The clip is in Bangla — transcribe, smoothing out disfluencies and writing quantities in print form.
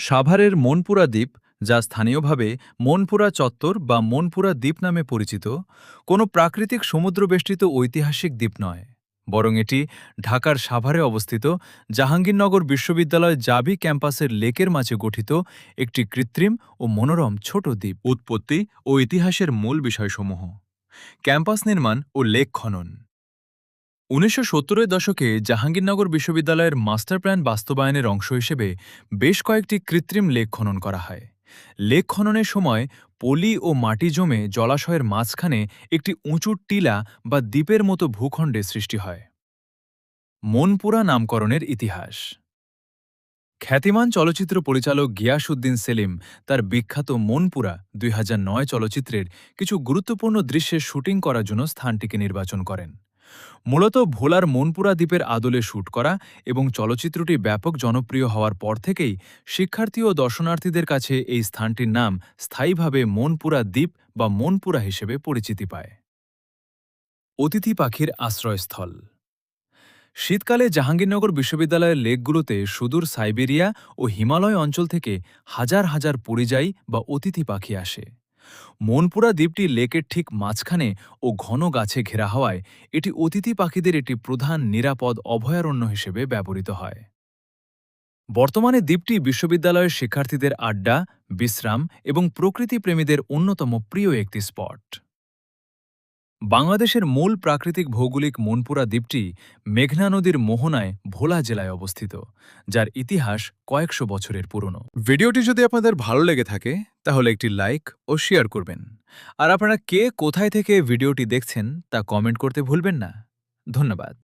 সাভারের মনপুরা দ্বীপ, যা স্থানীয়ভাবে মনপুরা চত্বর বা মনপুরা দ্বীপ নামে পরিচিত, কোনো প্রাকৃতিক সমুদ্রবেষ্টিত ঐতিহাসিক দ্বীপ নয়, বরং এটি ঢাকার সাভারে অবস্থিত জাহাঙ্গীরনগর বিশ্ববিদ্যালয় জাবি ক্যাম্পাসের লেকের মাঝে গঠিত একটি কৃত্রিম ও মনোরম ছোট দ্বীপ। উৎপত্তি ও ইতিহাসের মূল বিষয়সমূহ: ক্যাম্পাস নির্মাণ ও লেক খনন। ১৯৭০-এর দশকে জাহাঙ্গীরনগর বিশ্ববিদ্যালয়ের মাস্টার প্ল্যান বাস্তবায়নের অংশ হিসেবে বেশ কয়েকটি কৃত্রিম লেক খনন করা হয়। লেক খননের সময় পলি ও মাটি জমে জলাশয়ের মাঝখানে একটি উঁচু টিলা বা দ্বীপের মতো ভূখণ্ডের সৃষ্টি হয়। মনপুরা নামকরণের ইতিহাস: খ্যাতিমান চলচ্চিত্র পরিচালক গিয়াসউদ্দিন সেলিম তার বিখ্যাত মনপুরা ২০০৯ চলচ্চিত্রের কিছু গুরুত্বপূর্ণ দৃশ্যের শুটিং করার জন্য স্থানটিকে নির্বাচন করেন। মূলত ভোলার মনপুরা দ্বীপের আদলে শ্যুট করা এবং চলচ্চিত্রটি ব্যাপক জনপ্রিয় হওয়ার পর থেকেই শিক্ষার্থী ও দর্শনার্থীদের কাছে এই স্থানটির নাম স্থায়ীভাবে মনপুরা দ্বীপ বা মনপুরা হিসেবে পরিচিতি পায়। অতিথি পাখির আশ্রয়স্থল: শীতকালে জাহাঙ্গীরনগর বিশ্ববিদ্যালয়ের লেকগুলোতে সুদূর সাইবেরিয়া ও হিমালয় অঞ্চল থেকে হাজার হাজার পরিযায়ী বা অতিথি পাখি আসে। মনপুরা দ্বীপটি লেকের ঠিক মাঝখানে ও ঘন গাছে ঘেরা হওয়ায় এটি অতিথি পাখিদের একটি প্রধান নিরাপদ অভয়ারণ্য হিসেবে ব্যবহৃত হয়। বর্তমানে দ্বীপটি বিশ্ববিদ্যালয়ের শিক্ষার্থীদের আড্ডা, বিশ্রাম এবং প্রকৃতিপ্রেমীদের অন্যতম প্রিয় একটি স্পট। বাংলাদেশের মূল প্রাকৃতিক ভৌগোলিক মনপুরা দ্বীপটি মেঘনা নদীর মোহনায় ভোলা জেলায় অবস্থিত, যার ইতিহাস কয়েকশো বছরের পুরনো। ভিডিওটি যদি আপনাদের ভালো লেগে থাকে তাহলে একটি লাইক ও শেয়ার করবেন। আর আপনারা কে কোথায় থেকে ভিডিওটি দেখছেন তা কমেন্ট করতে ভুলবেন না। ধন্যবাদ।